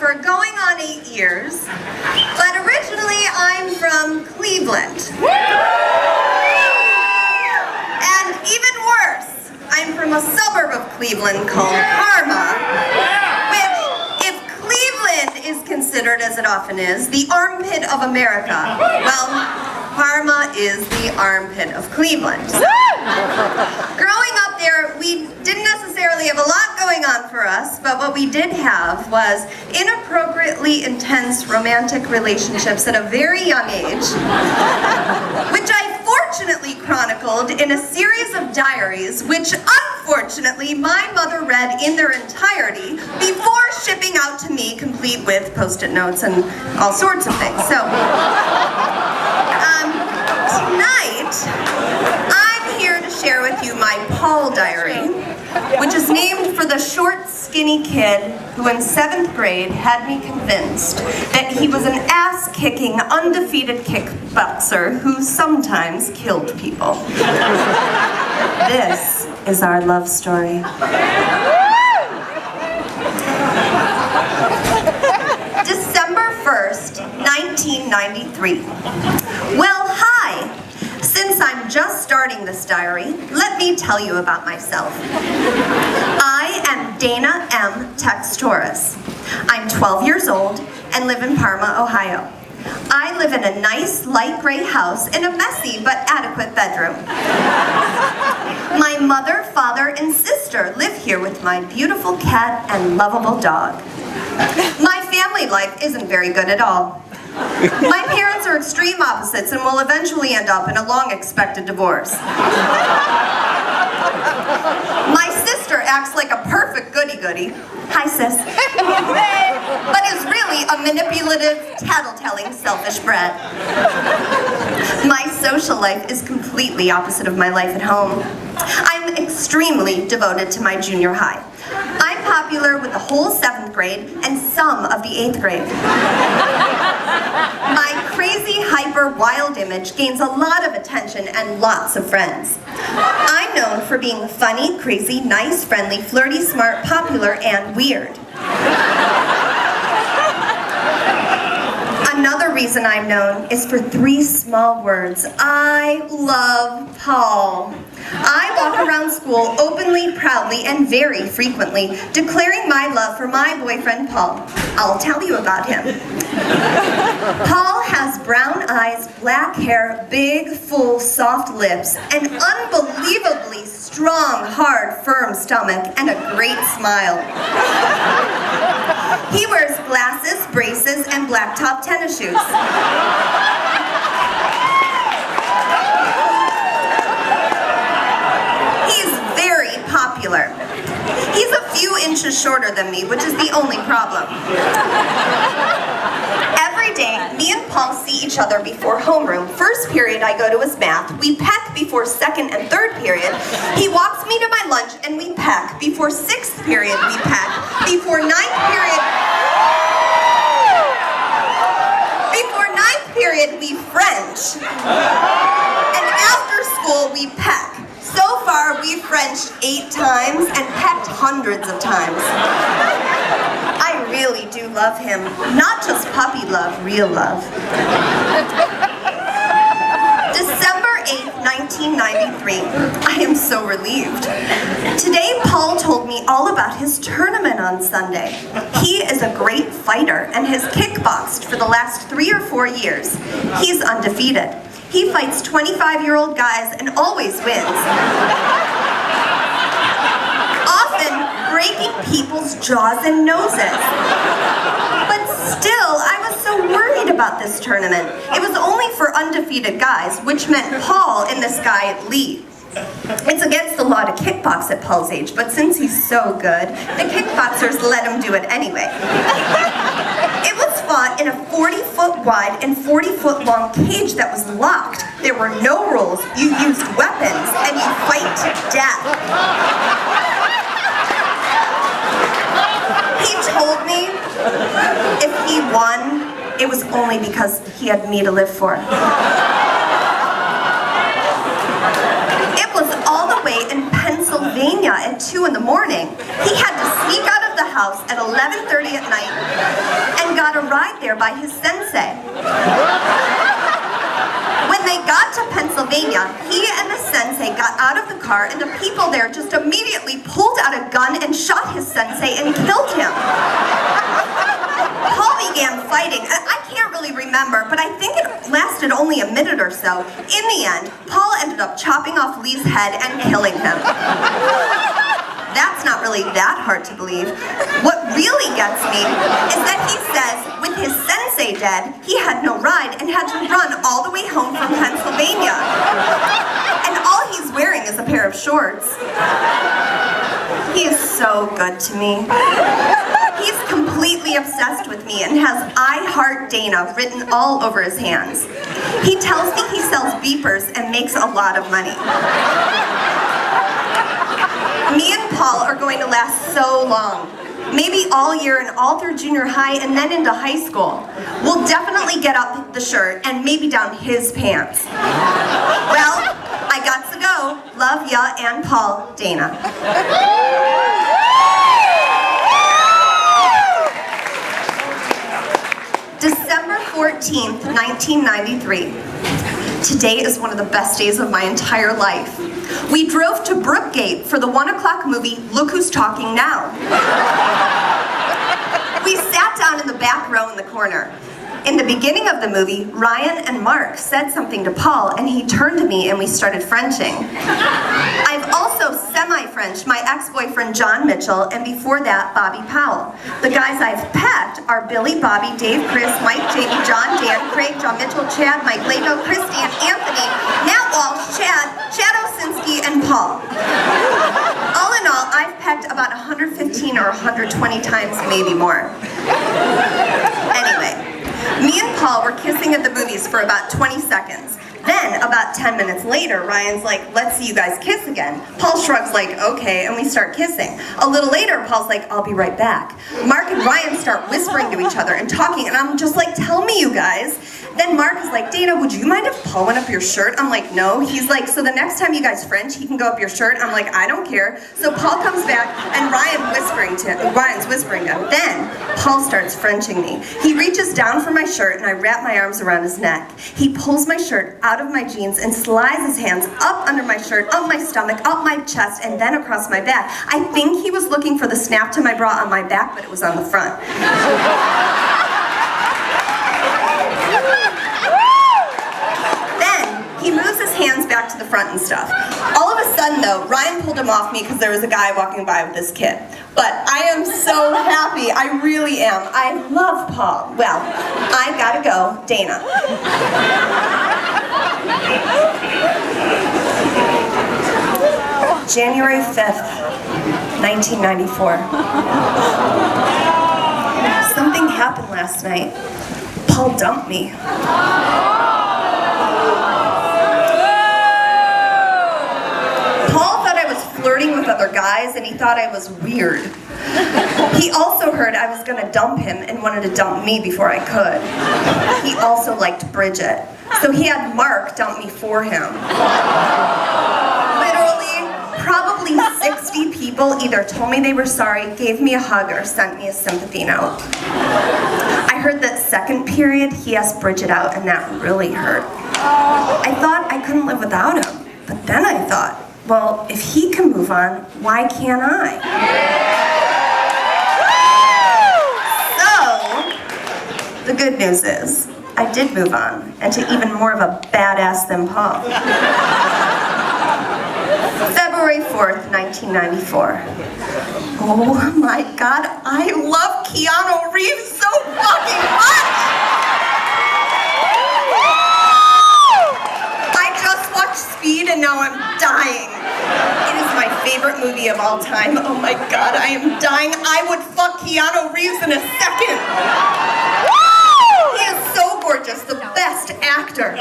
for going on 8 years, but originally I'm from Cleveland. And even worse, I'm from a suburb of Cleveland called Parma, which, if Cleveland is considered, as it often is, the armpit of America, well, Parma is the armpit of Cleveland. Growing up there, we didn't necessarily have a lot going on for us, but what we did have was inappropriately intense romantic relationships at a very young age, which I fortunately chronicled in a series of diaries, which unfortunately my mother read in their entirety before shipping out to me, complete with post-it notes and all sorts of things. So, tonight, I'm here to share with you my Paul diary, which is named for the short, skinny kid who in 7th grade had me convinced that he was an ass-kicking, undefeated kickboxer who sometimes killed people. This is our love story. December 1st, 1993. Well, hi! Since I'm just starting this diary, let me tell you about myself. I am Dana M. Textoris. I'm 12 years old and live in Parma, Ohio. I live in a nice light gray house in a messy but adequate bedroom. My mother, father, and sister live here with my beautiful cat and lovable dog. My family life isn't very good at all. My parents are extreme opposites and will eventually end up in a long-expected divorce. My sister acts like a perfect goody-goody. Hi, sis. But is really a manipulative, tattle-telling, selfish brat. My social life is completely opposite of my life at home. I'm extremely devoted to my junior high. I'm popular with the whole 7th grade and some of the 8th grade. My crazy, hyper, wild image gains a lot of attention and lots of friends. I'm known for being funny, crazy, nice, friendly, flirty, smart, popular, and weird. Another reason I'm known is for 3 small words. I love Paul. I walk around school openly, proudly, and very frequently, declaring my love for my boyfriend, Paul. I'll tell you about him. Paul has brown eyes, black hair, big, full, soft lips, an unbelievably strong, hard, firm stomach, and a great smile. He wears glasses, braces, and black top tennis shoes. Popular. He's a few inches shorter than me, which is the only problem. Every day, me and Paul see each other before homeroom. First period, I go to his math. We peck before 2nd and 3rd period. He walks me to my lunch and we peck. Before 6th period, we peck. Before 9th period... Before 9th period, we French. And after school, we peck. So far, we've Frenched 8 times and pecked hundreds of times. I really do love him. Not just puppy love, real love. December 8th, 1993. I am so relieved. Today, Paul told me all about his tournament on Sunday. He is a great fighter and has kickboxed for the last 3 or 4 years. He's undefeated. He fights 25-year-old guys and always wins. Often breaking people's jaws and noses. But still, I was so worried about this tournament. It was only for undefeated guys, which meant Paul and this guy at lead. It's against the law to kickbox at Paul's age, but since he's so good, the kickboxers let him do it anyway. It was fought in a 40-foot wide and 40-foot long cage that was locked. There were no rules. You used weapons, and you fight to death. He told me if he won, it was only because he had me to live for. It was all the way in Pennsylvania at 2 in the morning. He had to sneak out of the house at 11:30 at night and got a ride there by his sensei. When they got to Pennsylvania, he and the sensei got out of the car and the people there just immediately pulled out a gun and shot his sensei and killed him. Paul began fighting. I can't really remember, but I think it lasted only a minute or so. In the end, Paul ended up chopping off Lee's head and killing him. That's not really that hard to believe. What really gets me is that he says with his sensei dead, he had no ride and had to run all the way home from Pennsylvania. And all he's wearing is a pair of shorts. He is so good to me. He's completely obsessed with me and has I Heart Dana written all over his hands. He tells me he sells beepers and makes a lot of money. Me and Paul are going to last so long. Maybe all year and all through junior high and then into high school. We'll definitely get up the shirt and maybe down his pants. Well, I got to go. Love ya and Paul, Dana. December 14th, 1993. Today is one of the best days of my entire life. We drove to Brookgate for the 1 o'clock movie, Look Who's Talking Now. We sat down in the back row in the corner. In the beginning of the movie, Ryan and Mark said something to Paul and he turned to me and we started Frenching. I've also semi-Frenched my ex-boyfriend John Mitchell and before that, Bobby Powell. The guys I've pecked are Billy, Bobby, Dave, Chris, Mike, Jamie, John, Dan, Craig, John Mitchell, Chad, Mike Lado, Christian, Anthony, Matt Walsh, Chad Osinski, and Paul. All in all, I've pecked about 115 or 120 times, maybe more. Anyway. Me and Paul were kissing at the movies for about 20 seconds. Then, about 10 minutes later, Ryan's like, let's see you guys kiss again. Paul shrugs like, okay, and we start kissing. A little later, Paul's like, I'll be right back. Mark and Ryan start whispering to each other and talking, and I'm just like, tell me, you guys. Then Mark is like, Dana, would you mind if Paul went up your shirt? I'm like, no. He's like, so the next time you guys French, he can go up your shirt? I'm like, I don't care. So Paul comes back, and Ryan's whispering to him. Then, Paul starts Frenching me. He reaches down for my shirt, and I wrap my arms around his neck. He pulls my shirt out of my jeans and slides his hands up under my shirt, up my stomach, up my chest, and then across my back. I think he was looking for the snap to my bra on my back, but it was on the front. He moves his hands back to the front and stuff. All of a sudden, though, Ryan pulled him off me because there was a guy walking by with this kid. But I am so happy. I really am. I love Paul. Well, I gotta go. Dana. January 5th, 1994. Something happened last night. Paul dumped me. Flirting with other guys and he thought I was weird. He also heard I was gonna dump him and wanted to dump me before I could. He also liked Bridget, so he had Mark dump me for him. Literally, probably 60 people either told me they were sorry, gave me a hug, or sent me a sympathy note. I heard that second period he asked Bridget out and that really hurt. I thought I couldn't live without him, but then I thought, well, if he can move on, why can't I? So, the good news is, I did move on, and to even more of a badass than Paul. February 4th, 1994. Oh my God, I love Keanu Reeves so fucking much! I just watched Speed and now I'm dying. It is my favorite movie of all time. Oh my God, I am dying. I would fuck Keanu Reeves in a second. He is so gorgeous, the best actor.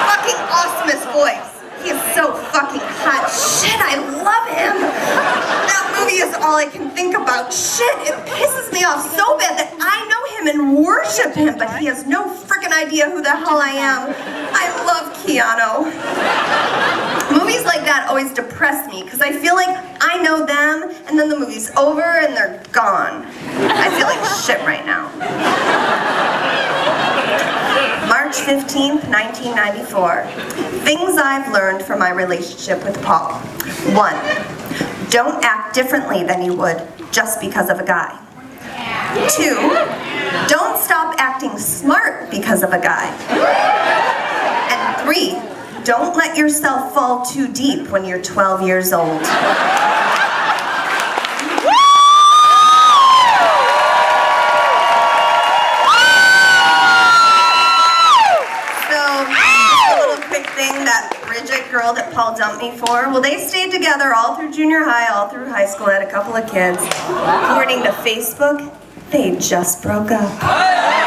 Fucking awesomest voice. He is so fucking hot. Shit, I love him. That movie is all I can think about. Shit, it pisses me off so bad that I know him and worship him, but he has no freaking idea who the hell I am. I love Keanu. Movies like that always depress me because I feel like I know them and then the movie's over and they're gone. I feel like shit right now. March 15th, 1994. Things I've learned from my relationship with Paul. 1. Don't act differently than you would just because of a guy. 2. Don't stop acting smart because of a guy. And 3. Don't let yourself fall too deep when you're 12 years old. That Bridget girl that Paul dumped me for, well, they stayed together all through junior high, all through high school, had a couple of kids. According to Facebook, they just broke up.